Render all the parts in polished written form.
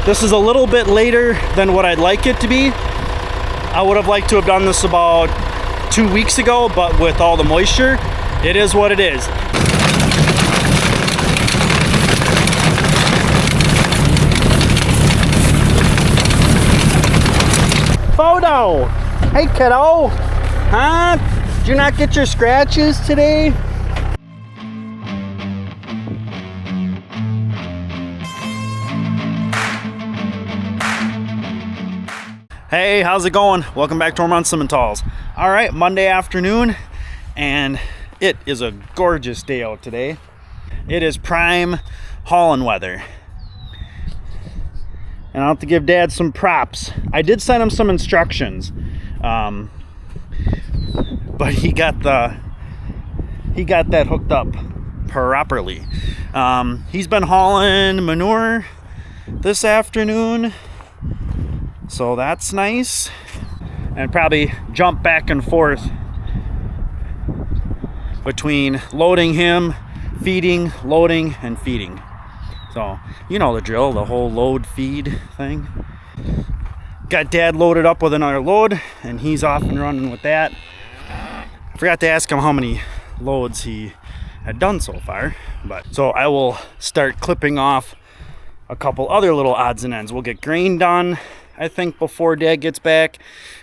This is a little bit later than what I'd like it to be. I would have liked to have done this about 2 weeks ago, but with all the moisture, it is what it is. Photo! Hey kiddo! Huh? Did you not get your scratches today? Hey, how's it going? Welcome back to Ohrmundt Simmentals. All right, Monday afternoon, and it is a gorgeous day out today. It is prime hauling weather. And I'll have to give Dad some props. I did send him some instructions, but he got that hooked up properly. He's been hauling manure this afternoon, so that's nice. And probably jump back and forth between loading him, feeding, loading, and feeding. So, you know the drill, the whole load feed thing. Got Dad loaded up with another load, and he's off and running with that. I forgot to ask him how many loads he had done so far, but so I will start clipping off a couple other little odds and ends. We'll get grain done, I think, before Dad gets back,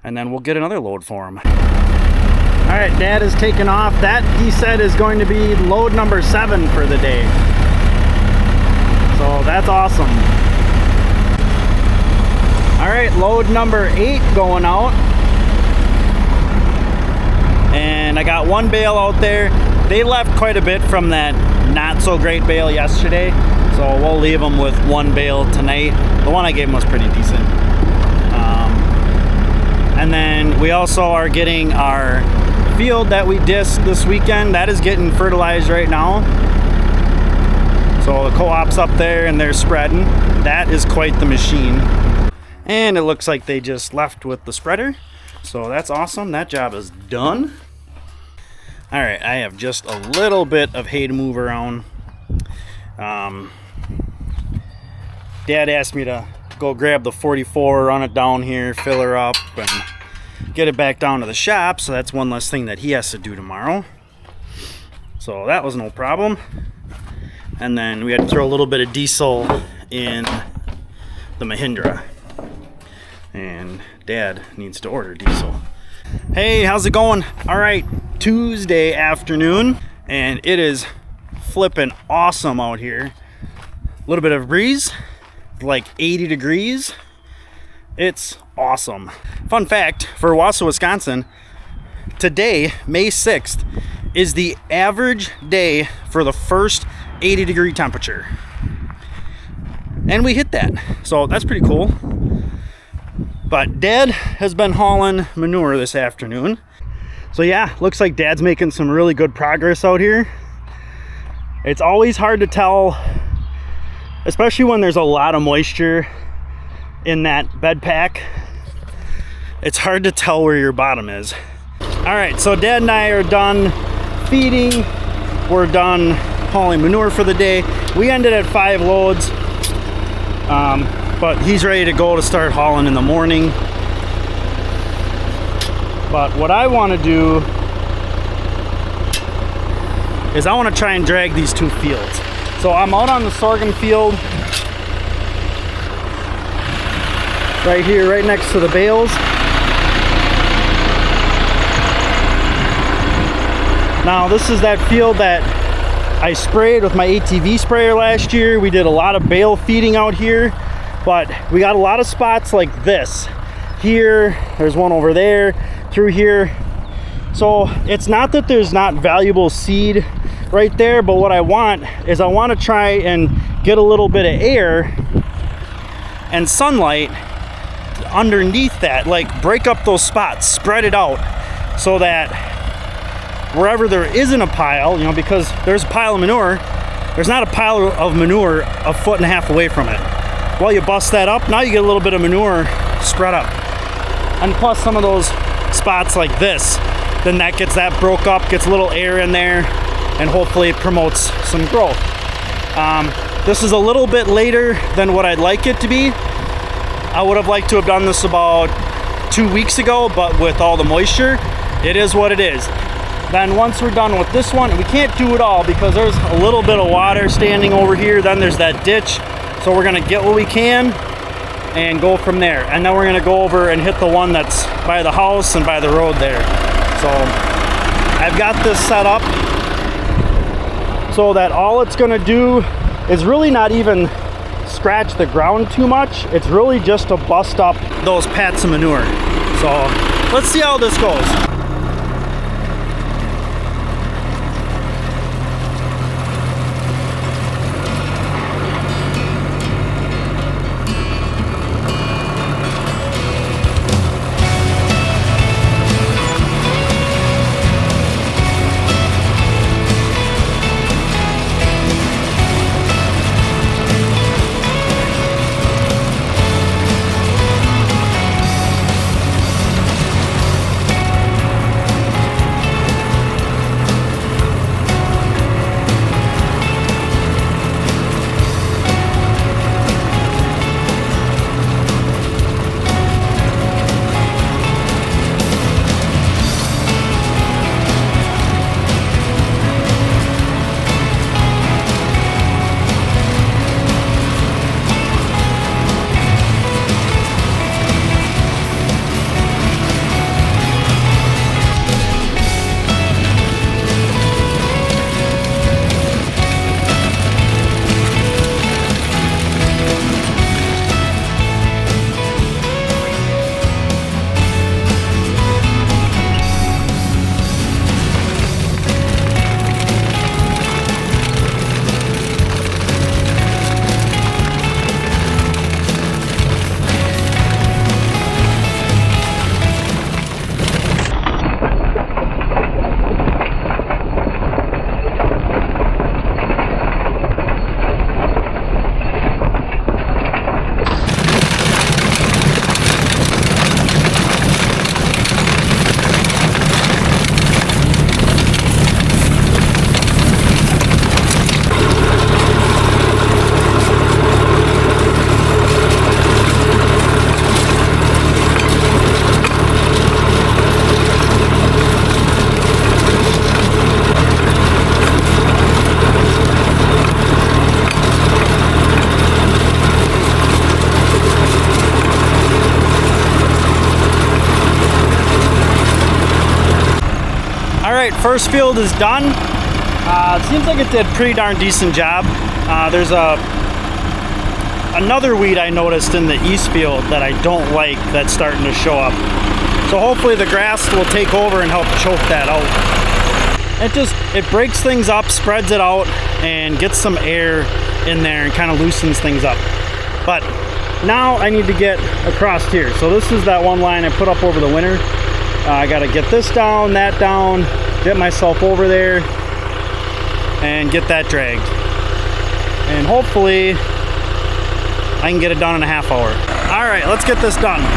and then we'll get another load for him. All right, Dad is taking off. That, he said, is going to be load number 7 for the day. So that's awesome. All right, load number 8 going out. And I got one bale out there. They left quite a bit from that not so great bale yesterday, so we'll leave them with one bale tonight. The one I gave them was pretty decent. And then we also are getting our field that we disked this weekend. That is getting fertilized right now. So the co-op's up there and they're spreading. That is quite the machine. And it looks like they just left with the spreader. So that's awesome. That job is done. All right, I have just a little bit of hay to move around. Dad asked me to go grab the 44, run it down here, fill her up, and get it back down to the shop. So that's one less thing that he has to do tomorrow. So that was no problem. And then we had to throw a little bit of diesel in the Mahindra. And Dad needs to order diesel. Hey, how's it going? All right, Tuesday afternoon, and it is flipping awesome out here. A little bit of breeze, like 80 degrees. It's awesome. Fun fact, for Wausau, Wisconsin, today, May 6th, is the average day for the first 80-degree temperature. And we hit that, so that's pretty cool. But Dad has been hauling manure this afternoon. So yeah, looks like Dad's making some really good progress out here. It's always hard to tell, especially when there's a lot of moisture in that bed pack. It's hard to tell where your bottom is. All right, so Dad and I are done feeding. We're done hauling manure for the day. We ended at 5 loads, but he's ready to go to start hauling in the morning. But what I want to do is I want to try and drag these 2 fields. So I'm out on the sorghum field right here, right next to the bales. Now this is that field that I sprayed with my ATV sprayer last year. We did a lot of bale feeding out here, but we got a lot of spots like this. Here, there's one over there, through here. So it's not that there's not valuable seed right there, but what I want is I want to try and get a little bit of air and sunlight underneath that, like break up those spots, spread it out so that wherever there isn't a pile, you know, because there's a pile of manure, there's not a pile of manure a foot and a half away from it. Well, you bust that up, now you get a little bit of manure spread up. And plus some of those spots like this, then that gets that broke up, gets a little air in there, and hopefully it promotes some growth. This is a little bit later than what I'd like it to be. I would have liked to have done this about 2 weeks ago, but with all the moisture, it is what it is. Then once we're done with this one, we can't do it all because there's a little bit of water standing over here. Then there's that ditch. So we're gonna get what we can and go from there. And then we're gonna go over and hit the one that's by the house and by the road there. So I've got this set up so that all it's gonna do is really not even scratch the ground too much. It's really just to bust up those pats of manure. So let's see how this goes. Alright, first field is done. It seems like it did a pretty darn decent job. There's another weed I noticed in the east field that I don't like that's starting to show up. So hopefully the grass will take over and help choke that out. It breaks things up, spreads it out, and gets some air in there and kind of loosens things up. But now I need to get across here. So this is that one line I put up over the winter. I got to get this down, that down, get myself over there, and get that dragged. And hopefully I can get it done in a half hour. All right, let's get this done.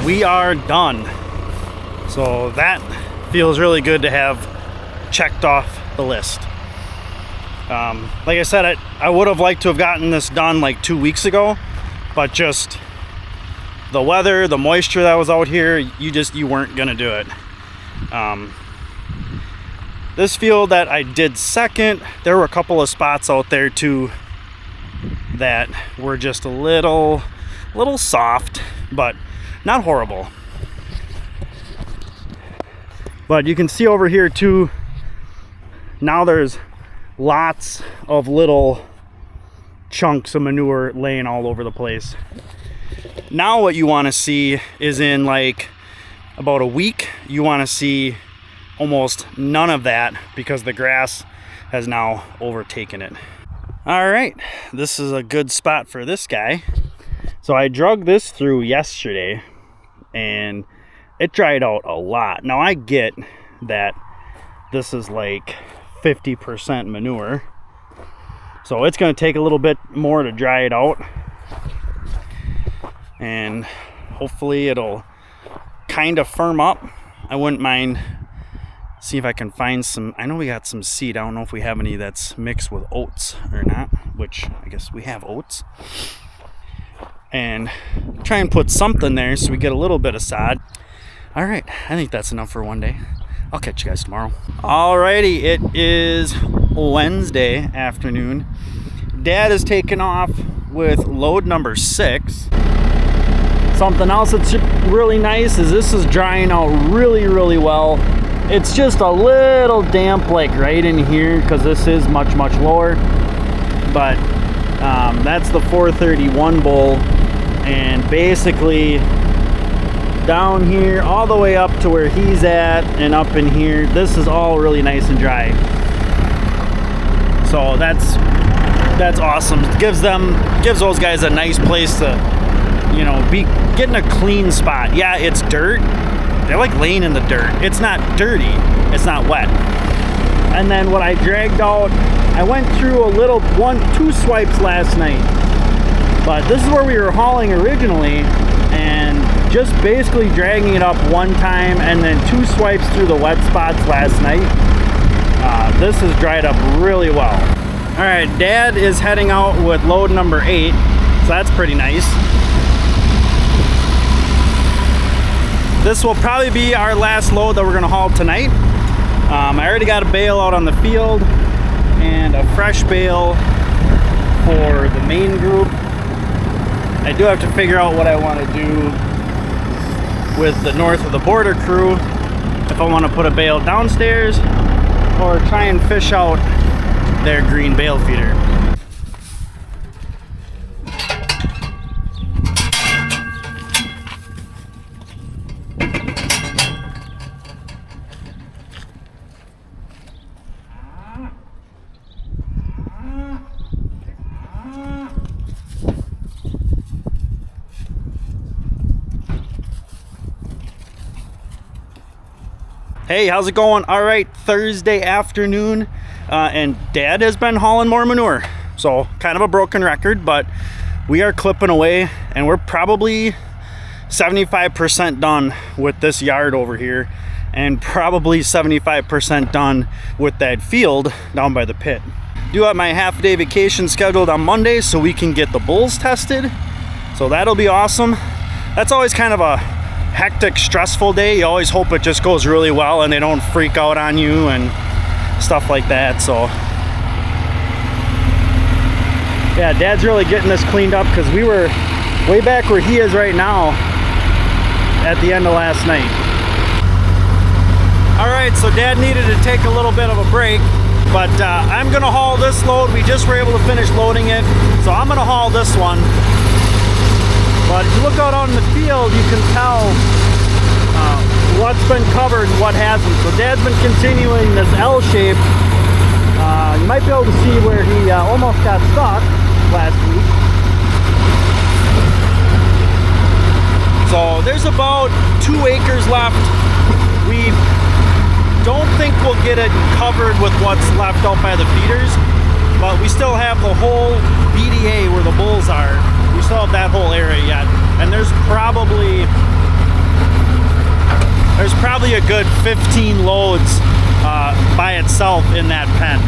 We are done. So that feels really good to have checked off the list. Like I said, I would have liked to have gotten this done like 2 weeks ago, but just the weather, the moisture that was out here, you weren't gonna do it. This field that I did second, there were a couple of spots out there too that were just a little soft, but not horrible. But you can see over here too, now there's lots of little chunks of manure laying all over the place. Now what you want to see is in like about a week, you want to see almost none of that because the grass has now overtaken it. All right, this is a good spot for this guy. So I drug this through yesterday and it dried out a lot. Now I get that this is like 50% manure, so it's going to take a little bit more to dry it out, and hopefully it'll kind of firm up. I wouldn't mind see if I can find some. I know we got some seed. I don't know if we have any that's mixed with oats or not, which I guess we have oats, and try and put something there so we get a little bit of sod. All right, I think that's enough for one day. I'll catch you guys tomorrow. Alrighty, it is Wednesday afternoon. Dad is taking off with load number 6. Something else that's really nice is this is drying out really well. It's just a little damp like right in here because this is much lower. But that's the 431 bowl, and basically down here all the way up to where he's at and up in here, this is all really nice and dry. So that's awesome. It gives those guys a nice place to, you know, be getting a clean spot. Yeah, it's dirt. They're like laying in the dirt. It's not dirty, it's not wet. And then what I dragged out, I went through two swipes last night, but this is where we were hauling originally, and just basically dragging it up one time and then 2 swipes through the wet spots last night. This has dried up really well. All right, Dad is heading out with load number 8, so that's pretty nice. This will probably be our last load that we're gonna haul tonight. I already got a bale out on the field and a fresh bale for the main group. I do have to figure out what I want to do with the north of the border crew, if I want to put a bale downstairs or try and fish out their green bale feeder. Hey, how's it going? All right, Thursday afternoon, and Dad has been hauling more manure. So kind of a broken record, but we are clipping away, and we're probably 75% done with this yard over here, and probably 75% done with that field down by the pit. Do have my half-day vacation scheduled on Monday so we can get the bulls tested. So that'll be awesome. That's always kind of a hectic, stressful day. You always hope it just goes really well and they don't freak out on you and stuff like that. So yeah, Dad's really getting this cleaned up because we were way back where he is right now at the end of last night. All right, so Dad needed to take a little bit of a break, but I'm gonna haul this load. We just were able to finish loading it, so I'm gonna haul this one. But if you look out on the field, you can tell what's been covered and what hasn't. So Dad's been continuing this L shape. You might be able to see where he almost got stuck last week. So there's about 2 acres left. We don't think we'll get it covered with what's left out by the feeders, but we still have the whole BDA where the bulls are. We still have that whole area yet, and there's probably a good 15 loads by itself in that pen.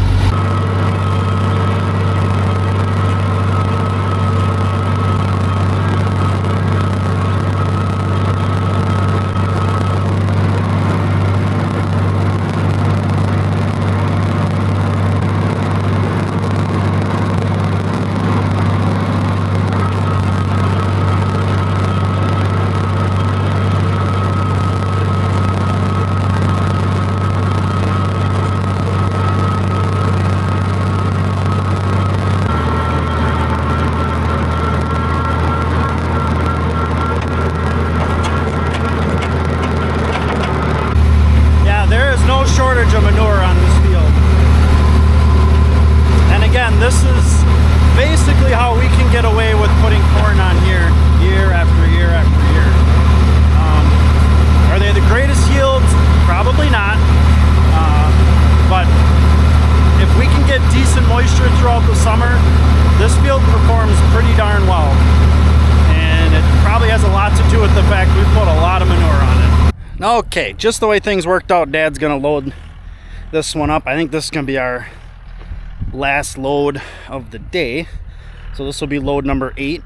Okay, just the way things worked out, Dad's gonna load this one up. I think this is gonna be our last load of the day. So this will be load number 8.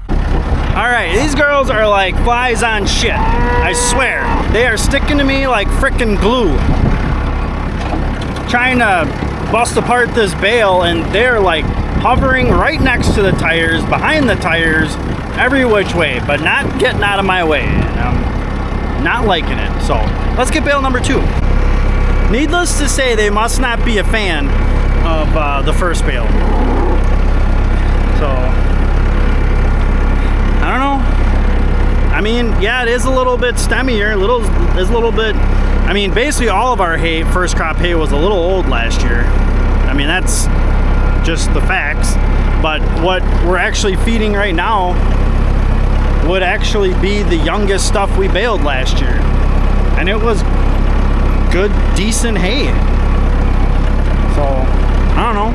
All right, these girls are like flies on shit. I swear, they are sticking to me like frickin' glue. Trying to bust apart this bale, and they're like hovering right next to the tires, behind the tires, every which way, but not getting out of my way. And I'm not liking it. So let's get bale number 2. Needless to say, they must not be a fan of the first bale. So I don't know. I mean, yeah, it is a little bit stemmier. Is a little bit. I mean, basically all of our hay, first crop hay, was a little old last year. I mean, that's just the facts. But what we're actually feeding right now would actually be the youngest stuff we baled last year, and it was good, decent hay. So I don't know.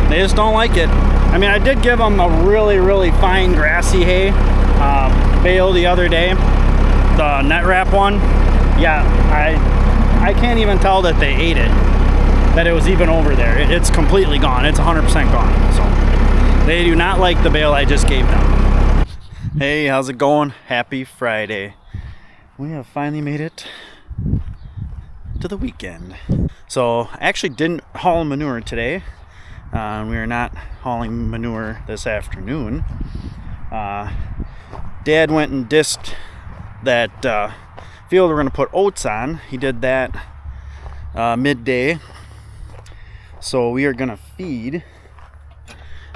They just don't like it. I mean, I did give them a really, really fine grassy hay bale the other day, the net wrap one. Yeah, I can't even tell that they ate it, that it was even over there. It's completely gone. It's 100% gone. So they do not like the bale I just gave them. Hey, how's it going? Happy Friday. We have finally made it to the weekend. So I actually didn't haul manure today. We are not hauling manure this afternoon. Dad went and disked that field we're going to put oats on. He did that midday. So we are going to feed,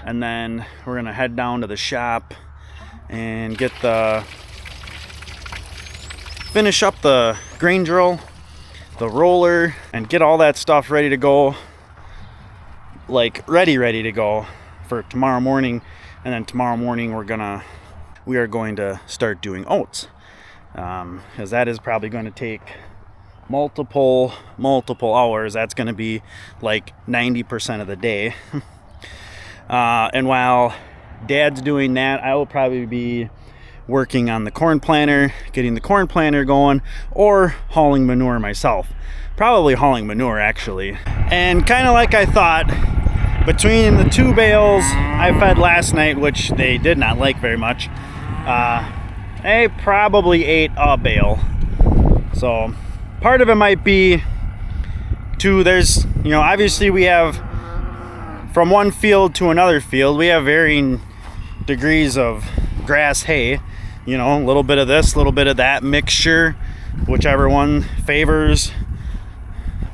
and then we're going to head down to the shop and get finish up the grain drill, the roller, and get all that stuff ready to go, like ready to go for tomorrow morning. And then tomorrow morning we are going to start doing oats, because that is probably going to take multiple hours. That's going to be like 90% of the day. And while Dad's doing that, I will probably be working on the corn planter, getting the corn planter going, or hauling manure myself. Probably hauling manure, actually. And kind of like I thought, between the 2 bales I fed last night, which they did not like very much, they probably ate a bale. So part of it might be there's, obviously we have, from one field to another field, we have varying degrees of grass hay. A little bit of this, a little bit of that mixture, whichever one favors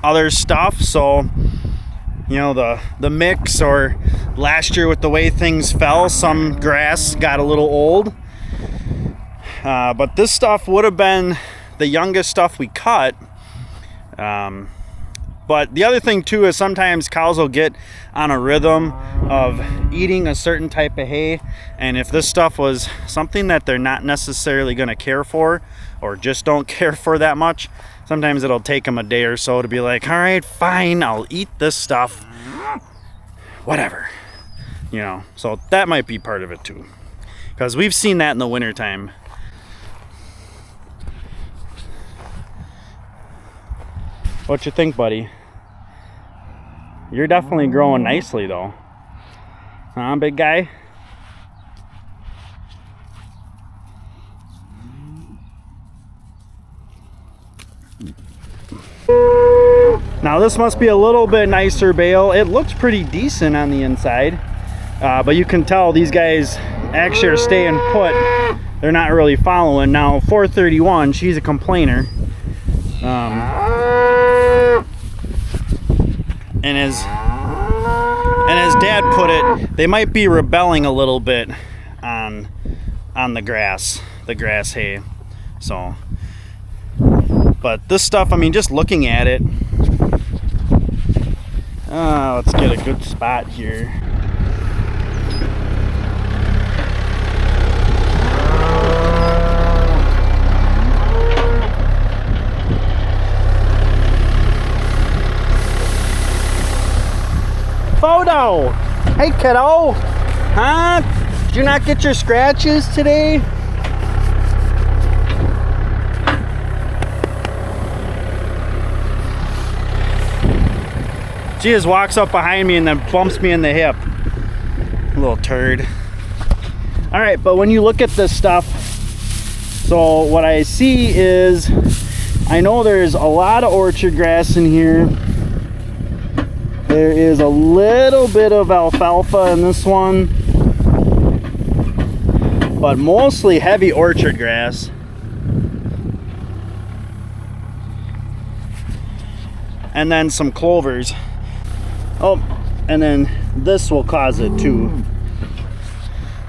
other stuff. So the mix, or last year with the way things fell, some grass got a little old, but this stuff would have been the youngest stuff we cut. But the other thing too is sometimes cows will get on a rhythm of eating a certain type of hay, and if this stuff was something that they're not necessarily going to care for, or just don't care for that much, sometimes it'll take them a day or so to be like, all right, fine, I'll eat this stuff, whatever. So that might be part of it too, because we've seen that in the wintertime. What you think, buddy? You're definitely growing nicely though. Huh, big guy? Now this must be a little bit nicer bale. It looks pretty decent on the inside, but you can tell these guys actually are staying put. They're not really following. Now 431, she's a complainer. And as Dad put it, they might be rebelling a little bit on the grass hay. So, but this stuff, I mean, just looking at it, let's get a good spot here. Photo! Hey kiddo! Huh? Did you not get your scratches today? She just walks up behind me and then bumps me in the hip. Little turd. All right, but when you look at this stuff, so what I see is, I know there's a lot of orchard grass in here. There is a little bit of alfalfa in this one, but mostly heavy orchard grass. And then some clovers. Oh, and then this will cause it too.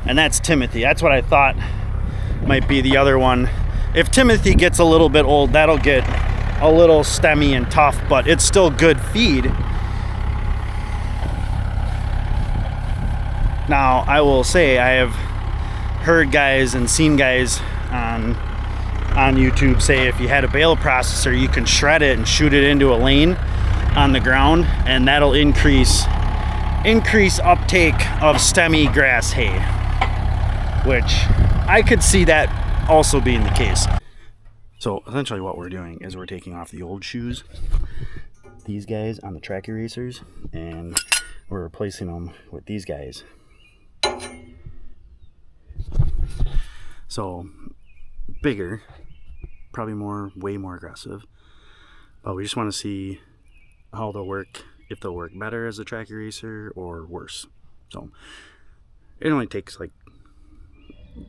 And that's Timothy. That's what I thought might be the other one. If Timothy gets a little bit old, that'll get a little stemmy and tough, but it's still good feed. Now, I will say I have heard guys and seen guys on YouTube say if you had a bale processor, you can shred it and shoot it into a lane on the ground, and that'll increase uptake of stemmy grass hay, which I could see that also being the case. So essentially what we're doing is we're taking off the old shoes, these guys on the track erasers, and we're replacing them with these guys. So bigger, probably way more aggressive, but we just want to see how they'll work, if they'll work better as a track eraser or worse. So it only takes like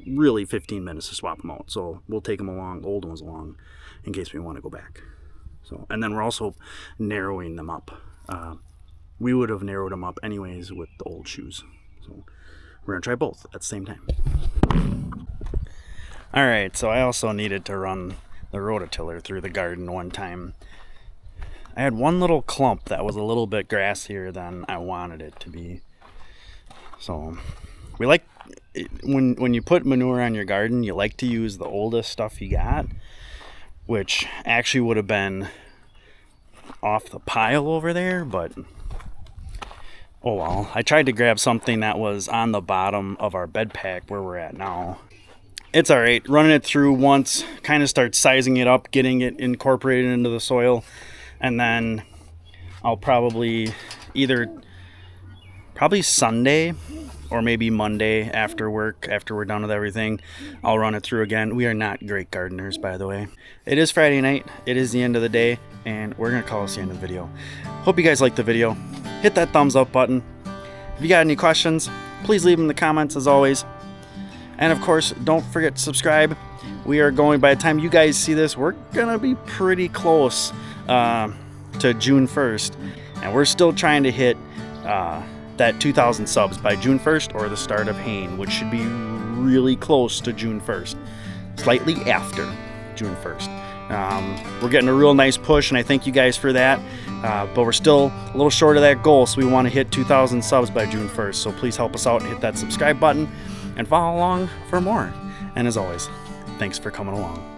really 15 minutes to swap them out, so we'll take them along, old ones along, in case we want to go back. So, and then we're also narrowing them up. We would have narrowed them up anyways with the old shoes, so we're gonna try both at the same time. All right, so I also needed to run the rototiller through the garden one time. I had one little clump that was a little bit grassier than I wanted it to be. So we like, when you put manure on your garden, you like to use the oldest stuff you got, which actually would have been off the pile over there, but oh well. I tried to grab something that was on the bottom of our bed pack where we're at now. It's all right. Running it through once kind of starts sizing it up, getting it incorporated into the soil, and then I'll probably probably Sunday or maybe Monday after work, after we're done with everything, I'll run it through again. We are not great gardeners, by the way. It is Friday night. It is the end of the day, and we're going to call this the end of the video. Hope you guys liked the video. Hit that thumbs up button. If you got any questions, please leave them in the comments as always. And of course, don't forget to subscribe. We are going, by the time you guys see this, we're going to be pretty close to June 1st. And we're still trying to hit that 2,000 subs by June 1st or the start of haying, which should be really close to June 1st. Slightly after June 1st. We're getting a real nice push, and I thank you guys for that. But we're still a little short of that goal, so we want to hit 2,000 subs by June 1st. So please help us out and hit that subscribe button and follow along for more. And as always, thanks for coming along.